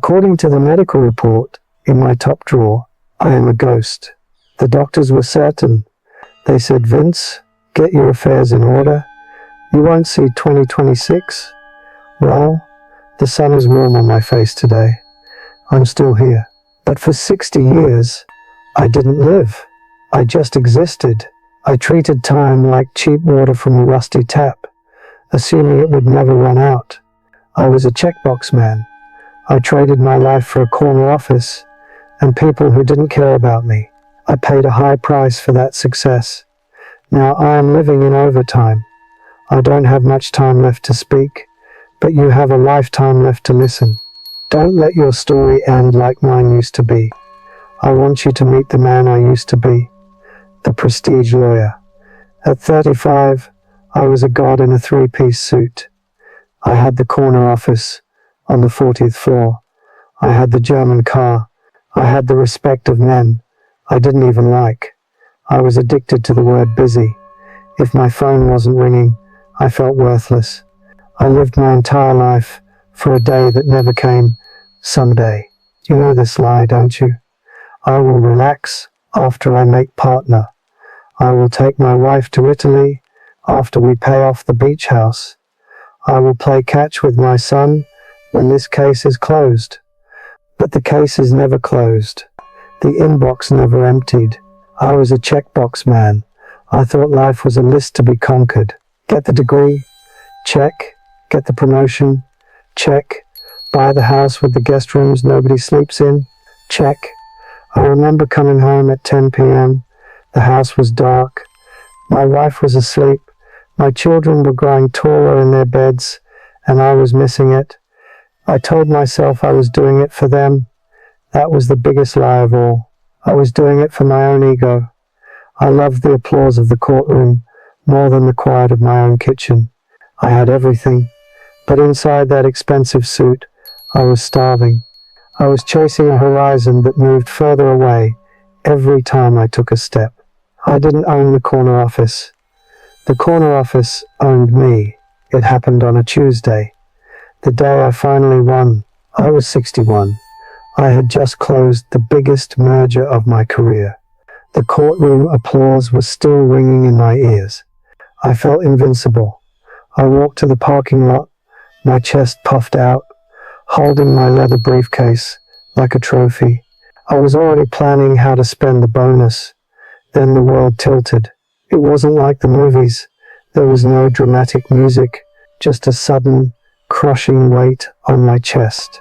According to the medical report in my top drawer, I am a ghost. The doctors were certain. They said, Vince, get your affairs in order. You won't see 2026. Well, the sun is warm on my face today. I'm still here. But for 60 years, I didn't live. I just existed. I treated time like cheap water from a rusty tap, assuming it would never run out. I was a checkbox man. I traded my life for a corner office and people who didn't care about me. I paid a high price for that success. Now I am living in overtime. I don't have much time left to speak, but you have a lifetime left to listen. Don't let your story end like mine used to be. I want you to meet the man I used to be, the prestige lawyer. At 35, I was a god in a three-piece suit. I had the corner office on the 40th floor. I had the German car. I had the respect of men I didn't even like. I was addicted to the word busy. If my phone wasn't ringing, I felt worthless. I lived my entire life for a day that never came. Someday. You know this lie, don't you? I will relax after I make partner. I will take my wife to Italy after we pay off the beach house. I will play catch with my son when this case is closed. But the case is never closed. The inbox never emptied. I was a checkbox man. I thought life was a list to be conquered. Get the degree? Check. Get the promotion? Check. Buy the house with the guest rooms nobody sleeps in? Check. I remember coming home at 10 p.m. The house was dark. My wife was asleep. My children were growing taller in their beds, and I was missing it. I told myself I was doing it for them. That was the biggest lie of all. I was doing it for my own ego. I loved the applause of the courtroom more than the quiet of my own kitchen. I had everything, but inside that expensive suit, I was starving. I was chasing a horizon that moved further away every time I took a step. I didn't own the corner office. The corner office owned me. It happened on a Tuesday. The day I finally won. I was 61. I had just closed the biggest merger of my career. The courtroom applause was still ringing in my ears. I felt invincible. I walked to the parking lot, my chest puffed out, holding my leather briefcase like a trophy. I was already planning how to spend the bonus. Then the world tilted. It wasn't like the movies. There was no dramatic music, just a sudden, crushing weight on my chest.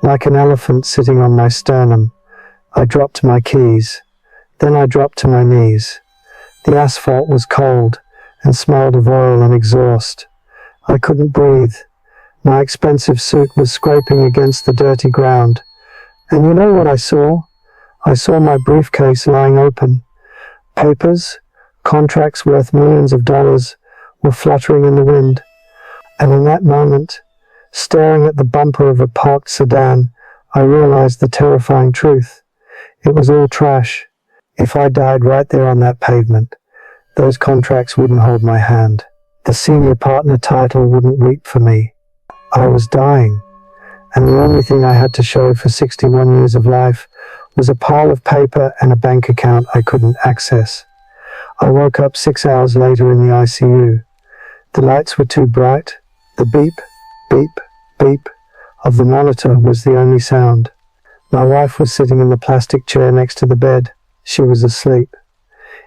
Like an elephant sitting on my sternum, I dropped my keys. Then I dropped to my knees. The asphalt was cold and smelled of oil and exhaust. I couldn't breathe. My expensive suit was scraping against the dirty ground. And you know what I saw? I saw my briefcase lying open. Papers, contracts worth millions of dollars, were fluttering in the wind. And in that moment, staring at the bumper of a parked sedan, I realized the terrifying truth. It was all trash. If I died right there on that pavement, those contracts wouldn't hold my hand. The senior partner title wouldn't weep for me. I was dying, and the only thing I had to show for 61 years of life was a pile of paper and a bank account I couldn't access. I woke up 6 hours later in the ICU. The lights were too bright. The beep, beep, beep of the monitor was the only sound. My wife was sitting in the plastic chair next to the bed. She was asleep.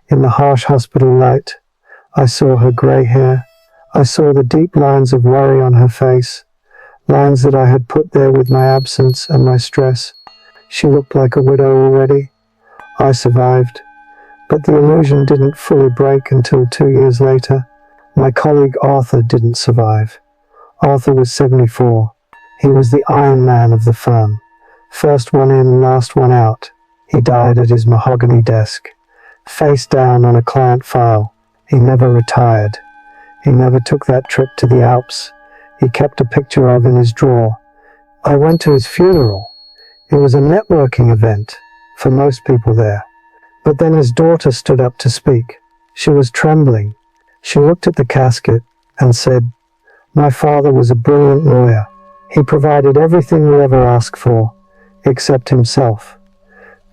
In the harsh hospital light, I saw her grey hair. I saw the deep lines of worry on her face, lines that I had put there with my absence and my stress. She looked like a widow already. I survived, but the illusion didn't fully break until 2 years later. My colleague Arthur didn't survive. Arthur was 74. He was the Iron Man of the firm. First one in, last one out. He died at his mahogany desk, face down on a client file. He never retired. He never took that trip to the Alps he kept a picture of in his drawer. I went to his funeral. It was a networking event for most people there. But then his daughter stood up to speak. She was trembling. She looked at the casket and said, "My father was a brilliant lawyer. He provided everything we ever asked for, except himself.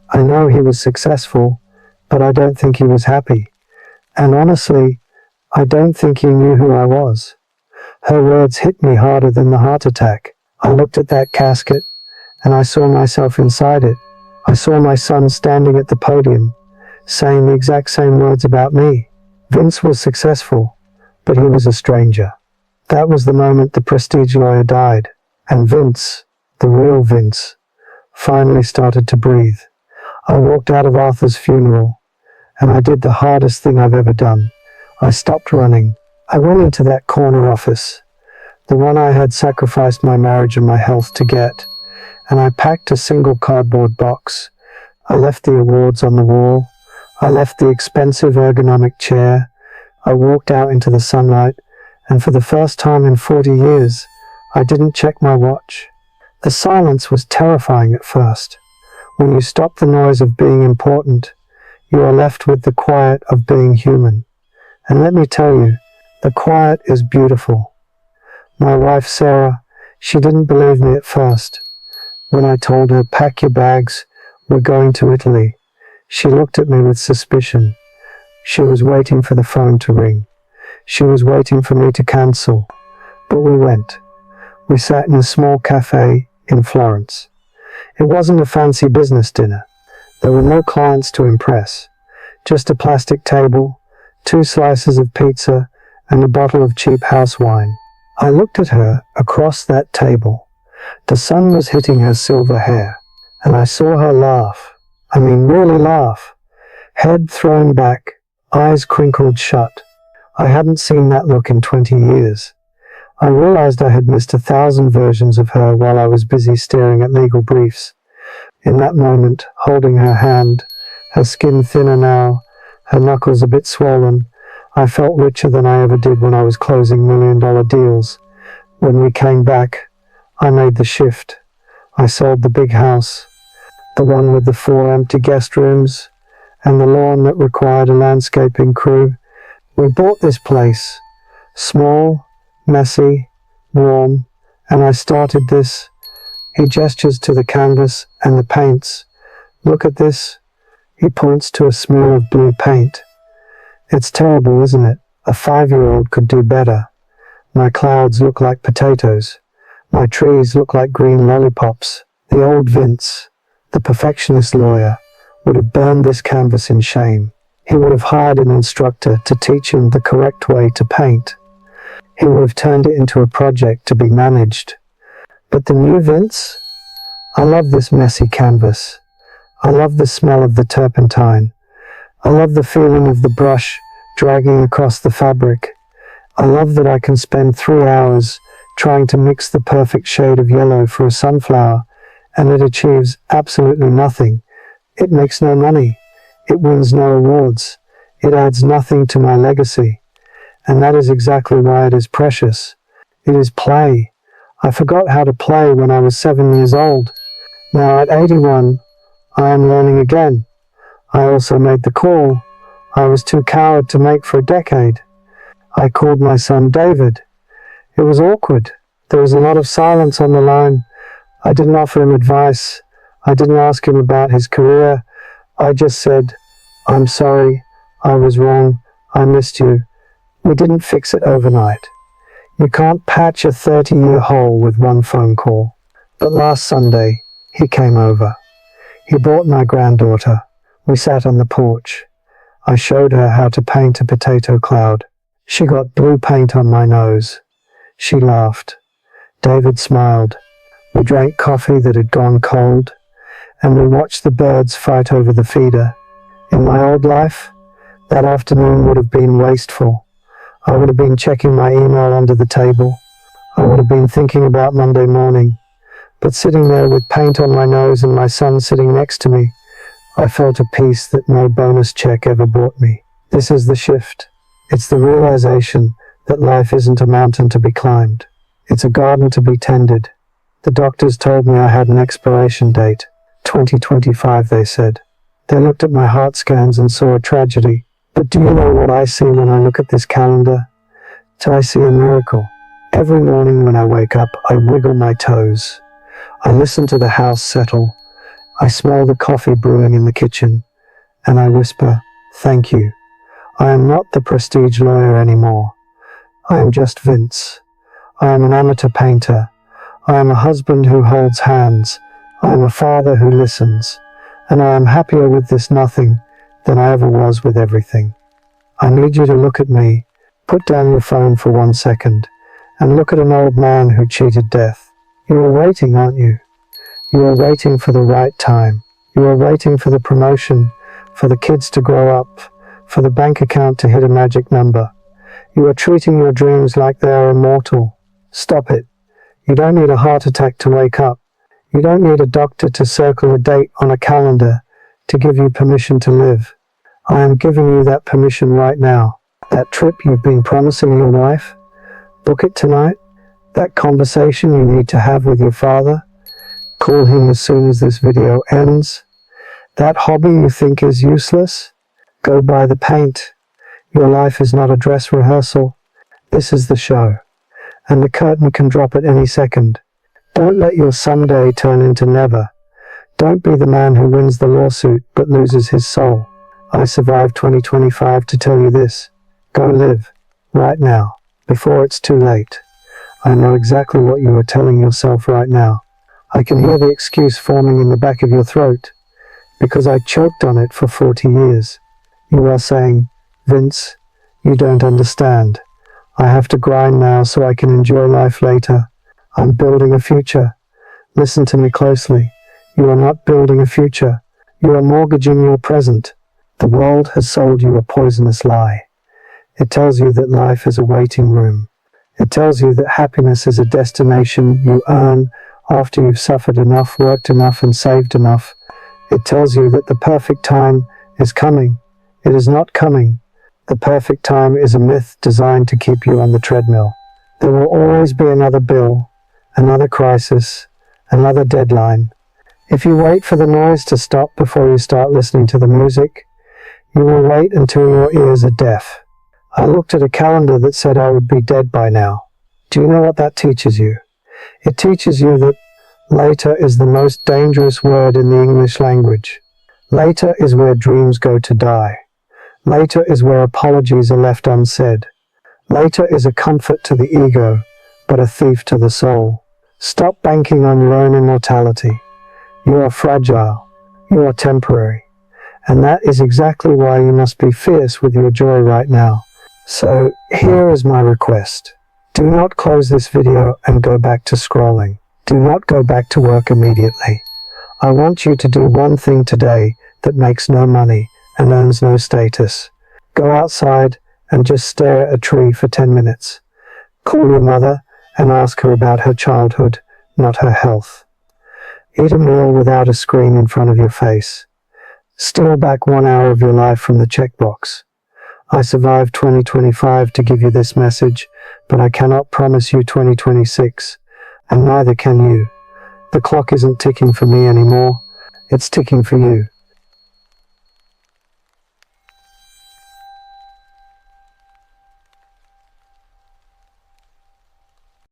I know he was successful, but I don't think he was happy. And honestly, I don't think he knew who I was. Her words hit me harder than the heart attack. I looked at that casket, and I saw myself inside it. I saw my son standing at the podium, saying the exact same words about me. Vince was successful, but he was a stranger. That was the moment the prestige lawyer died, and Vince, the real Vince, finally started to breathe. I walked out of Arthur's funeral, and I did the hardest thing I've ever done. I stopped running. I went into that corner office, the one I had sacrificed my marriage and my health to get, and I packed a single cardboard box. I left the awards on the wall. I left the expensive ergonomic chair. I walked out into the sunlight, and for the first time in 40 years, I didn't check my watch. The silence was terrifying at first. When you stop the noise of being important, you are left with the quiet of being human. And let me tell you, the quiet is beautiful. My wife Sarah, she didn't believe me at first. When I told her, pack your bags, we're going to Italy, she looked at me with suspicion. She was waiting for the phone to ring. She was waiting for me to cancel. But we went. We sat in a small cafe in Florence. It wasn't a fancy business dinner. There were no clients to impress. Just a plastic table, 2 slices of pizza, and a bottle of cheap house wine. I looked at her across that table. The sun was hitting her silver hair, and I saw her laugh. I mean, really laugh. Head thrown back, eyes crinkled shut. I hadn't seen that look in 20 years. I realized I had missed 1,000 versions of her while I was busy staring at legal briefs. In that moment, holding her hand, her skin thinner now, her knuckles a bit swollen, I felt richer than I ever did when I was closing $1 million deals. When we came back, I made the shift. I sold the big house, the one with the 4 empty guest rooms, and the lawn that required a landscaping crew. We bought this place, small, messy, warm, and I started this. He gestures to the canvas and the paints. Look at this. He points to a smear of blue paint. It's terrible, isn't it? A 5-year-old could do better. My clouds look like potatoes. My trees look like green lollipops. The old Vince, the perfectionist lawyer, would have burned this canvas in shame. He would have hired an instructor to teach him the correct way to paint. He would have turned it into a project to be managed. But the new Vince? I love this messy canvas. I love the smell of the turpentine. I love the feeling of the brush dragging across the fabric. I love that I can spend 3 hours trying to mix the perfect shade of yellow for a sunflower, and it achieves absolutely nothing. It makes no money. It wins no awards. It adds nothing to my legacy. And that is exactly why it is precious. It is play. I forgot how to play when I was 7 years old. Now at 81, I am learning again. I also made the call I was too coward to make for a decade. I called my son David. It was awkward. There was a lot of silence on the line. I didn't offer him advice. I didn't ask him about his career. I just said, I'm sorry, I was wrong, I missed you. We didn't fix it overnight. You can't patch a 30-year hole with one phone call. But last Sunday, he came over. He brought my granddaughter. We sat on the porch. I showed her how to paint a potato cloud. She got blue paint on my nose. She laughed. David smiled. We drank coffee that had gone cold, and we watched the birds fight over the feeder. In my old life, that afternoon would have been wasteful. I would have been checking my email under the table. I would have been thinking about Monday morning. But sitting there with paint on my nose and my son sitting next to me, I felt a peace that no bonus check ever brought me. This is the shift. It's the realization that life isn't a mountain to be climbed. It's a garden to be tended. The doctors told me I had an expiration date. 2025, they said. They looked at my heart scans and saw a tragedy. But do you know what I see when I look at this calendar? I see a miracle. Every morning when I wake up, I wiggle my toes. I listen to the house settle. I smell the coffee brewing in the kitchen, and I whisper, "Thank you." I am not the prestige lawyer anymore. I am just Vince. I am an amateur painter. I am a husband who holds hands. I am a father who listens. And I am happier with this nothing than I ever was with everything. I need you to look at me. Put down your phone for 1 second and look at an old man who cheated death. You are waiting, aren't you? You are waiting for the right time. You are waiting for the promotion, for the kids to grow up, for the bank account to hit a magic number. You are treating your dreams like they are immortal. Stop it. You don't need a heart attack to wake up. You don't need a doctor to circle a date on a calendar to give you permission to live. I am giving you that permission right now. That trip you've been promising your wife, book it tonight. That conversation you need to have with your father, call him as soon as this video ends. That hobby you think is useless, go buy the paint. Your life is not a dress rehearsal. This is the show. And the curtain can drop at any second. Don't let your someday turn into never. Don't be the man who wins the lawsuit but loses his soul. I survived 2025 to tell you this. Go live, right now, before it's too late. I know exactly what you are telling yourself right now. I can hear the excuse forming in the back of your throat, because I choked on it for 40 years. You are saying, "Vince, you don't understand. I have to grind now so I can enjoy life later. I'm building a future." Listen to me closely. You are not building a future. You are mortgaging your present. The world has sold you a poisonous lie. It tells you that life is a waiting room. It tells you that happiness is a destination you earn after you've suffered enough, worked enough, and saved enough. It tells you that the perfect time is coming. It is not coming. The perfect time is a myth designed to keep you on the treadmill. There will always be another bill, another crisis, another deadline. If you wait for the noise to stop before you start listening to the music, you will wait until your ears are deaf. I looked at a calendar that said I would be dead by now. Do you know what that teaches you? It teaches you that later is the most dangerous word in the English language. Later is where dreams go to die. Later is where apologies are left unsaid. Later is a comfort to the ego, but a thief to the soul. Stop banking on your own immortality. You are fragile. You are temporary. And that is exactly why you must be fierce with your joy right now. So here is my request. Do not close this video and go back to scrolling. Do not go back to work immediately. I want you to do one thing today that makes no money and earns no status. Go outside and just stare at a tree for 10 minutes. Call your mother and ask her about her childhood, not her health. Eat a meal without a screen in front of your face. Steal back 1 hour of your life from the checkbox. I survived 2025 to give you this message, but I cannot promise you 2026, and neither can you. The clock isn't ticking for me anymore, it's ticking for you.